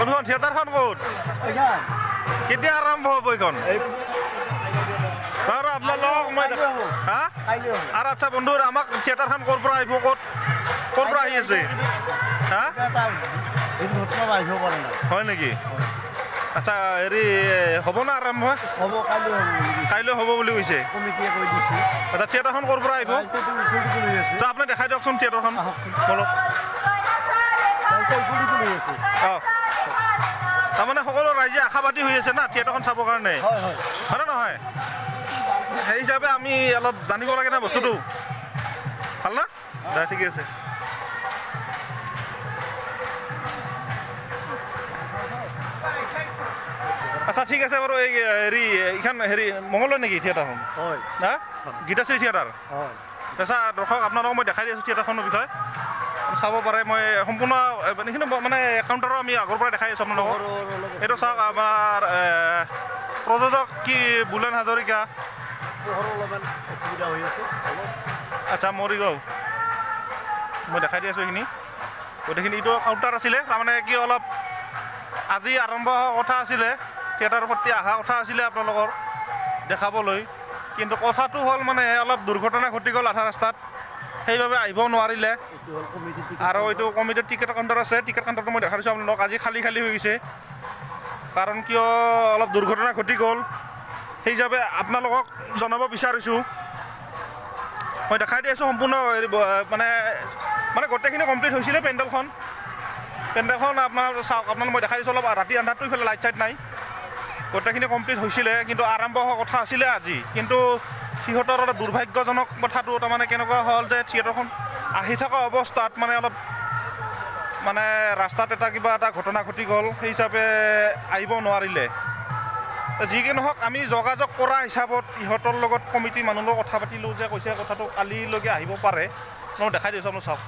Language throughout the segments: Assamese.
বন্ধুখন থিয়েটাৰখন ক'ত কেতিয়া আৰম্ভ হ'ব এইখন বাৰু আপোনাৰ লগ মই হা আৰু আচ্ছা বন্ধু আমাক থিয়েটাৰখন ক'ৰ পৰা আহিব ক'ৰ পৰা আহি আছে হা হয় নেকি আচ্ছা হেৰি হ'ব না আৰম্ভ কাইলৈ হ'ব বুলি কৈছে আচ্ছা থিয়েটাৰখন ক'ৰ পৰা আহিব আচ্ছা আপুনি দেখাই দিয়কচোন থিয়েটাৰখন বলক অঁ তাৰমানে সকলো ৰাইজে আশাবাদী হৈ আছে না থিয়েটাৰখন চাবৰ কাৰণে হয়নে নহয় সেই হিচাপে আমি অলপ জানিব লাগে না বস্তুটো ভাল না দে ঠিকে আছে আচ্ছা ঠিক আছে বাৰু এই হেৰি এইখন হেৰি মঙলদৈ নেকি থিয়েটাৰখন হা গীতাশ্ৰী থিয়েটাৰ আচ্ছা দৰ্শক আপোনালোকক মই দেখাই দি আছোঁ থিয়েটাৰখনৰ বিষয়ে চাব পাৰে মই সম্পূৰ্ণ এইখিনি মানে কাউণ্টাৰো আমি আগৰ পৰা দেখাই আছোঁ আপোনালোকক এইটো চাওক আমাৰ প্ৰযোজক কি বুলেন হাজৰিকা আচ্ছা মৰিগাঁও মই দেখাই দি আছোঁ এইখিনি গোটেইখিনি এইটো কাউণ্টাৰ আছিলে তাৰমানে কি অলপ আজি আৰম্ভ হোৱা কথা আছিলে থিয়েটাৰৰ প্ৰতি অহা কথা আছিলে আপোনালোকৰ দেখাবলৈ কিন্তু কথাটো হ'ল মানে অলপ দুৰ্ঘটনা ঘটি গ'ল আধা ৰাস্তাত সেইবাবে আহিব নোৱাৰিলে আৰু এইটো কমিটিৰ টিকেট কাউণ্টাৰ আছে টিকেট কাউণ্টাৰটো মই দেখাই দিছোঁ আপোনালোকক আজি খালী হৈ গৈছে কাৰণ কিয় অলপ দুৰ্ঘটনা ঘটি গ'ল সেই হিচাপে আপোনালোকক জনাব বিচাৰিছোঁ মই দেখাই দি আছোঁ সম্পূৰ্ণ মানে গোটেইখিনি কমপ্লিট হৈছিলে পেণ্ডেলখন আপোনাৰ চাওক আপোনালোক মই দেখাই দিছোঁ অলপ ৰাতি আন্ধাৰটো ইফালে লাইট চাইট নাই গোটেইখিনি কমপ্লিট হৈছিলে কিন্তু আৰম্ভ হোৱা কথা আছিলে আজি কিন্তু সিহঁতৰ অলপ দুৰ্ভাগ্যজনক কথাটো তাৰমানে কেনেকুৱা হ'ল যে থিয়েটাৰখন আহি থকা অৱস্থাত মানে অলপ মানে ৰাস্তাত কিবা এটা ঘটনা ঘটি গ'ল সেই হিচাপে আহিব নোৱাৰিলে যি কি নহওক আমি যোগাযোগ কৰা হিচাপত ইহঁতৰ লগত কমিটি মানুহৰ লগত কথা পাতিলোঁ যে কৈছে কথাটো কালিলৈকে আহিব পাৰে মই দেখাই দিছোঁ আপুনি চাওক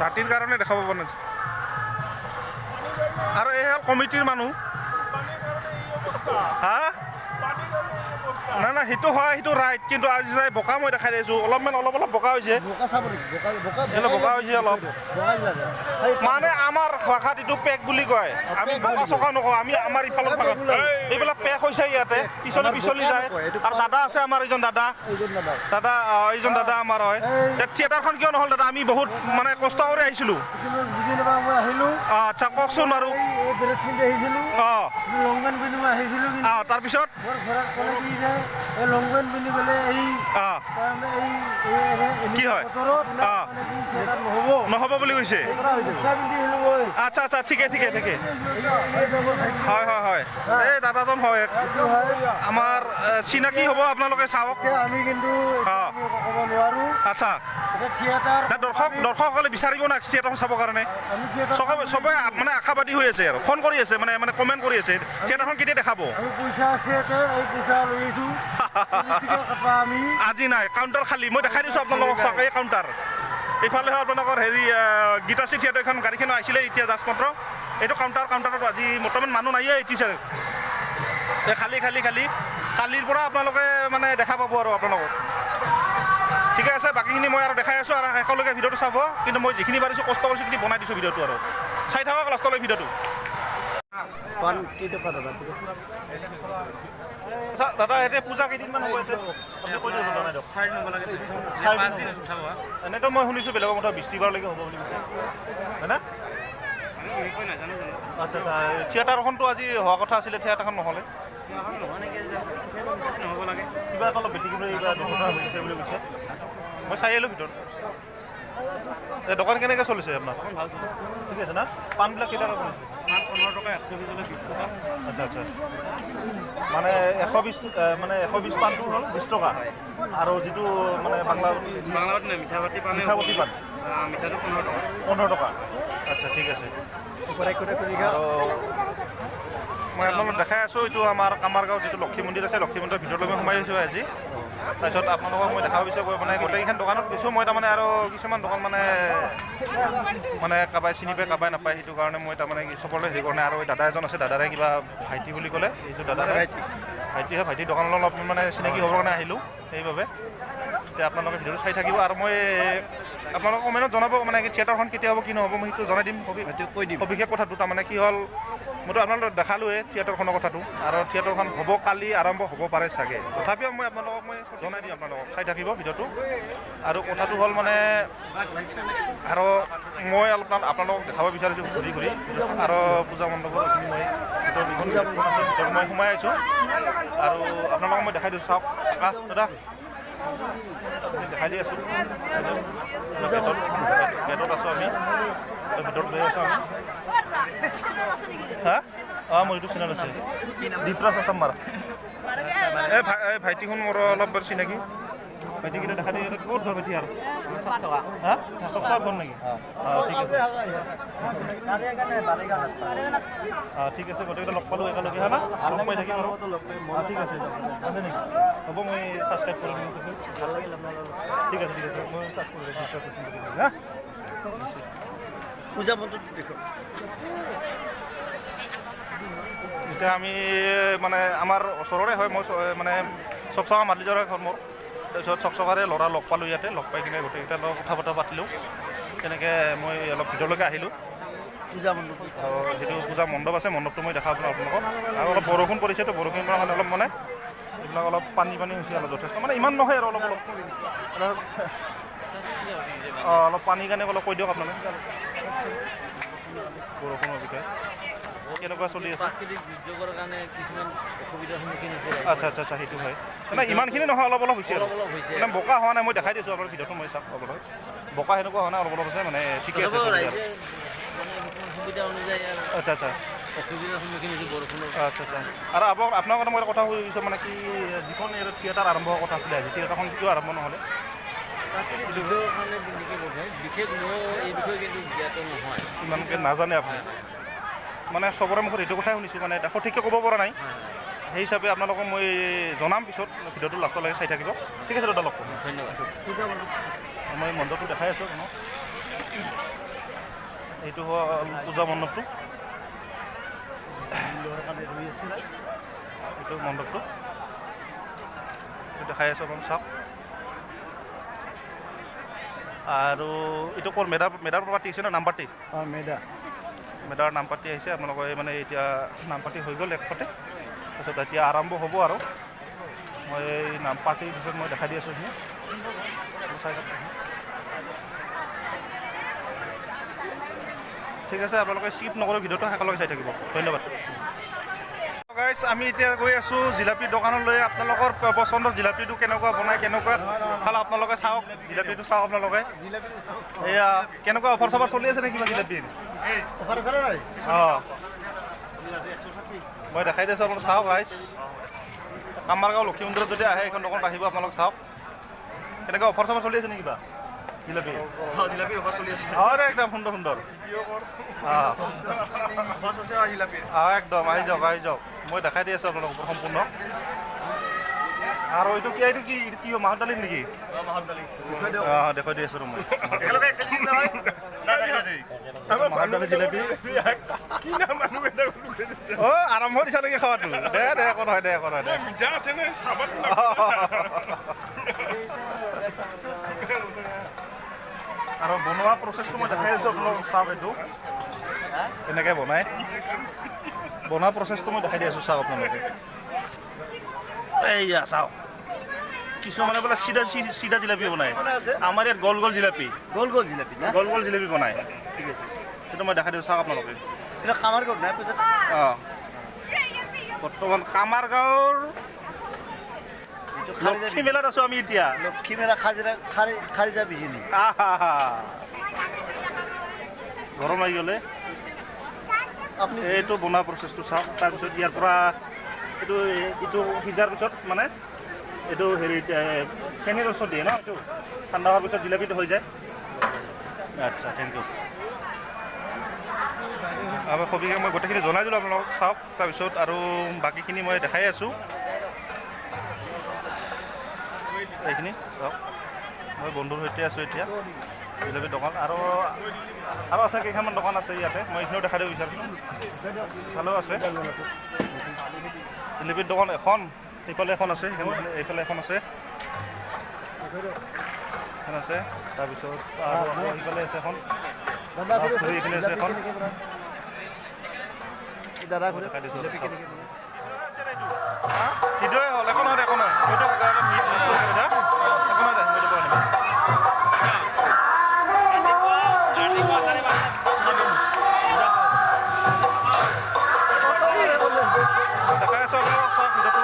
ৰাতিৰ কাৰণে দেখাব পৰা নাই আৰু এই হ'ল কমিটিৰ মানুহ হা নাই সেইটো হয় সেইটো ৰাইট কিন্তু আজি চাই বোকা মই দেখাই দিছোঁ অলপ বোকা হৈছে বোকা হৈছে অলপ মানে আমাৰ ভাষাত এইটো পেক বুলি কয় আমি বোকা চকা নকওঁ আমি আমাৰ ইফালৰ ভাষাত এইবিলাক পেক হৈছে ইয়াতে পিছলি যায় আৰু দাদা আছে আমাৰ এইজন দাদা আমাৰ হয় থিয়েটাৰখন কিয় নহ'ল দাদা আমি বহুত মানে কষ্ট কৰি আহিছিলোঁ আচ্ছা কওকচোন আৰু অঁ তাৰপিছত কি হয় নহ'ব বুলি কৈছে আচ্ছা আচ্ছা ঠিকে হয় এই দাদাজন হয় আমাৰ চিনাকি হ'ব আপোনালোকে চাওক আচ্ছা দৰ্শকসকলে বিচাৰিব না থিয়েটাৰখন চাবৰ কাৰণে চবে মানে আশাবাদী হৈ আছে আৰু ফোন কৰি আছে মানে কমেণ্ট কৰি আছে থিয়েটাৰখন কেতিয়া দেখাব আজি নাই কাউণ্টাৰ খালী মই দেখাই দিছোঁ আপোনালোকক চাওক এই কাউণ্টাৰ এইফালে আপোনালোকৰ হেৰি গীতাশ্ৰী থিয়েটাৰ এখন গাড়ীখন আহিছিলে এতিয়া জাষ্ট মাত্ৰ এইটো কাউণ্টাৰত আজি বৰ্তমান মানুহ নাইয়ে এতিয়া এই খালী কালিৰ পৰা আপোনালোকে মানে দেখা পাব আৰু আপোনালোকক ঠিকে আছে বাকীখিনি মই আৰু দেখাই আছোঁ আৰু শেষলৈকে ভিডিঅ'টো চাব কিন্তু মই যিখিনি পাৰিছোঁ কষ্ট কৰিছোঁ সেইখিনি বনাই দিছোঁ ভিডিঅ'টো আৰু চাই থাকক লাষ্টলৈ ভিডিঅ'টো দাদা এতিয়া পূজা কেইদিনমান হৈ আছে এনেতো মই শুনিছোঁ বেলেগৰ কথা 20 বাৰলৈকে হ'ব বুলি কৈছে হয়নে আচ্ছা থিয়েটাৰখনতো আজি হোৱা কথা আছিলে থিয়েটাৰখন নহ'লে কিবা এটা অলপ বেটিকি দুৰ্ঘটনা ঘটিছে বুলি কৈছে মই চাই আহিলোঁ ভিতৰত এই দোকান কেনেকৈ চলিছে আপোনাৰ ঠিক আছে না পাণবিলাক কেইটকা কৰিছে 15 টকা 120 টকা আচ্ছা মানে 120 পাণটো হ'ল 20 টকা আৰু যিটো মানে বাংলাৱতী মিঠাৱতী পাণ মিঠাটো 15 টকা আচ্ছা ঠিক আছে মই আপোনালোকক দেখাই আছোঁ এইটো আমাৰ কামাৰগাঁও যিটো লক্ষী মন্দিৰ আছে লক্ষী মন্দিৰৰ ভিতৰলৈ মই সোমাই আহিছোঁ আজি তাৰপিছত আপোনালোকক মই দেখাব বিচাৰোঁ মানে গোটেইকেইখন দোকানত গৈছোঁ মই তাৰমানে আৰু কিছুমান দোকান মানে কাবাই চিনি পায় কাবাই নাপায় সেইটো কাৰণে মই তাৰমানে চবলৈ হেৰি কাৰণে আৰু দাদা এজন আছে দাদাৰে কিবা ভাইটি বুলি ক'লে এইটো দাদাৰে ভাইটি দোকানত অলপ মানে চিনাকি হ'বৰ কাৰণে আহিলোঁ সেইবাবে এতিয়া আপোনালোকে ভিডিঅ'টো চাই থাকিব আৰু মই আপোনালোকক কমেণ্টত জনাব মানে কি থিয়েটাৰখন কেতিয়া হ'ব কি নহ'ব মই সেইটো জনাই দিম কৈ দিম সবিশেষ কথাটো তাৰমানে কি হ'ল মইতো আপোনালোকক দেখালোৱে থিয়েটাৰখনৰ কথাটো আৰু থিয়েটাৰখন হ'ব কালি আৰম্ভ হ'ব পাৰে চাগে তথাপিও মই আপোনালোকক মই জনাই দিম আপোনালোকক চাই থাকিব ভিডিঅ'টো আৰু কথাটো হ'ল মানে আৰু মই অলপমান আপোনালোকক দেখাব বিচাৰিছোঁ ঘূৰি ঘূৰি আৰু পূজা মণ্ডপৰ এইখিনি মই ভিতৰত ভিতৰত মই সোমাই আহিছোঁ আৰু আপোনালোকক মই দেখাই দিছোঁ চাওক দাদা দেখাই দি আছোঁ গেটত আছোঁ আমি ভিতৰত গৈ আছোঁ আমি হা অঁ মোৰ এইটো চেনেল আছে দীপৰাজ আছাম এই ভাইটিখন মোৰ অলপ বৰ চিনাকি ভাইটিকেইটা দেখা দি ক'ত ঘৰ ভাইটি আৰু হা চকচা ঘৰ নেকি অঁ ঠিক আছে ঠিক আছে গোটেইকেইটা লগ পালোঁ একেলগে হা না লগ পাই থাকিম আৰু ঠিক আছে আছে নেকি হ'ব মই ছাবস্ক্ৰাইব কৰি দিম ভাল লাগিল ঠিক আছে মই ছাবস্ক্ৰাইব কৰি দিম হা পূজা মণ্ডপ দেখোন এতিয়া আমি মানে আমাৰ ওচৰৰে হয় মই মানে চকচকা মালিজৰে ঘৰ মোৰ তাৰপিছত চকচকাৰে ল'ৰা লগ পালোঁ ইয়াতে লগ পাই কিনে গোটেইকেইটা লগত কথা বতৰা পাতিলোঁ তেনেকৈ মই অলপ ভিতৰলৈকে আহিলোঁ পূজা মণ্ডপ আৰু যিটো পূজা মণ্ডপ আছে মণ্ডপটো মই দেখাব আপোনালোকক আৰু অলপ বৰষুণ পৰিছেতো বৰষুণ পৰা মানে অলপ মানে এইবিলাক অলপ পানী হৈছে অলপ যথেষ্ট মানে ইমান নহয় আৰু অলপ অঁ অলপ পানীৰ কাৰণে অলপ কৈ দিয়ক আপোনালোকে বৰষুণৰ বিষয়ে কেনেকুৱা চলি আছে প্ৰাকৃতিক দুৰ্যোগৰ কাৰণে কিছুমান অসুবিধাৰ সন্মুখীন হৈছে আচ্ছা সেইটো হয় মানে ইমানখিনি নহয় অলপ হৈছে আৰু মানে বোকা হোৱা নাই মই দেখাই দিছোঁ আপোনাৰ ভিডিঅ'টো মই চাওক অলপ বোকা সেনেকুৱা হোৱা নাই অলপ আছে মানে ঠিকে আছে সুবিধা অনুযায়ী আচ্ছা অসুবিধাৰ সন্মুখীন হৈছে বৰষুণৰ আচ্ছা আৰু আপোনাৰ কথা মই এটা কথা সুধিছোঁ মানে কি যিখন এই থিয়েটাৰ আৰম্ভ হোৱাৰ কথা আছিলে আজি থিয়েটাৰখন কিয় আৰম্ভ নহ'লে প্ৰাকৃতিক দুৰ্যোগৰ কাৰণে বিশেষ মোৰ এই বিষয়ে কিন্তু জ্ঞাত নহয় ইমানকৈ নাজানে আপুনি মানে চবৰে মুখত এইটো কথাই শুনিছোঁ মানে এটা সঠিককৈ ক'ব পৰা নাই সেই হিচাপে আপোনালোকক মই জনাম পিছত ভিডিঅ'টো লাষ্টলৈকে চাই থাকিব ঠিক আছে দাদা লগ কৰিম ধন্যবাদ মই মণ্ডপটো দেখাই আছোঁ আপোনাক এইটো হ'ল পূজা মণ্ডপটো এইটো মণ্ডপটো দেখাই আছোঁ আপোনাক চাওক আৰু এইটো ক'ৰ মেডাৰ পাৰ্টি হৈছে ন নাম পাৰ্টি অঁ মেডাৰ নাম পাৰ্টি আহিছে আপোনালোকৰ মানে এতিয়া নাম পাৰ্টি হৈ গ'ল এক পাতে তাৰপিছত এতিয়া আৰম্ভ হ'ব আৰু মই এই নাম পাৰ্টিৰ পিছত মই দেখাই দি আছোঁ এইখিনি ঠিক আছে আপোনালোকে স্কিপ নকৰি ভিডিঅ'টো একেলগে চাই থাকিব ধন্যবাদ গাইজ আমি এতিয়া গৈ আছোঁ জিলাপি দোকানলৈ আপোনালোকৰ পচন্দৰ জিলাপিটো কেনেকুৱা বনায় কেনেকুৱা খালে আপোনালোকে চাওক জিলাপিটো চাওক আপোনালোকে এয়া কেনেকুৱা অফাৰ চফাৰ চলি আছে নে কিবা জিলাপিৰ অঁ মই দেখাই দিছোঁ আপোনালোক চাওক ৰাইজ কামাৰগাঁও লক্ষী মন্দিৰত যদি আহে এইখন দোকানত আহিব আপোনালোক চাওক কেনেকুৱা অফাৰ চফাৰ চলি আছে নে কিবা জিলাপি জিলাপিৰ অফাৰ চলি আছে অঁ একদম সুন্দৰ একদম আহি যাওক মই দেখাই দি আছোঁ আপোনালোকক সম্পূৰ্ণ আৰু এইটো কি মাহৰ দালি নেকি অঁ দেখুৱাই দি আছোঁ মই মাহৰ দালি জিলাপি অঁ আৰম্ভ দিছা নেকি খোৱাটো দে একো নহয় দে আৰু বনোৱা প্ৰচেছটো মই দেখাই আছোঁ আপোনালোকক চাওক এইটো এনেকৈ বনাই বনোৱা প্ৰচেছটো মই দেখাই দি আছোঁ চাওক আপোনালোকে এইয়া চাওক কিছুমানে বোলে চিধা জিলাপি বনায় আমাৰ ইয়াত গোল জিলাপি গোল জিলাপি বনায় ঠিক আছে সেইটো মই দেখাই দিছোঁ চাওক আপোনালোকে কামাৰগাঁৱত নাই অঁ বৰ্তমান কামাৰগাঁৱৰ লক্ষী মেলাত আছোঁ আমি এতিয়া লক্ষী মেলা খাৰিজা বিহিনী গৰম লাগি গ'লে আপুনি এইটো বনোৱা প্ৰচেছটো চাওক তাৰপিছত ইয়াৰ পৰা এইটো সিজাৰ পিছত মানে এইটো হেৰি চেনীৰ ৰসত দিয়ে ন এইটো ঠাণ্ডা হোৱাৰ পিছত জিলাপিটো হৈ যায় আচ্ছা থেংক ইউ সবিশেষ মই গোটেইখিনি জনাই দিলোঁ আপোনালোকক চাওক তাৰপিছত আৰু বাকীখিনি মই দেখাই আছোঁ এইখিনি চাওক মই বন্ধুৰ সৈতে আছোঁ এতিয়া জিলাপি দোকান আৰু আছে কেইখনমান দোকান আছে ইয়াতে মই এইখিনিও দেখাই দিব বিচাৰিছোঁ ভালো আছে জিলাপিৰ দোকান এখন এইফালে এখন আছে এইফালে এখন আছে এখন আছে তাৰপিছত আৰু সিফালে আছে এখন দাদা ধৰি এইখিনি আছে এখন দাদা ঘূৰে দেখাই দিছোঁ ভিডিঅ'ই হ'ল একো নহয় একো নহয় হয়তো মিছ কৰিছোঁ এতিয়া একো নহয় দে মই দিব দেখাই আছোঁ চাওক ভিডিঅ'টো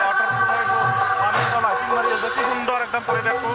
ৱাটাৰফল এইটো পানী লাইটিং মাৰি আছে কি সুন্দৰ একদম পৰিৱেশটো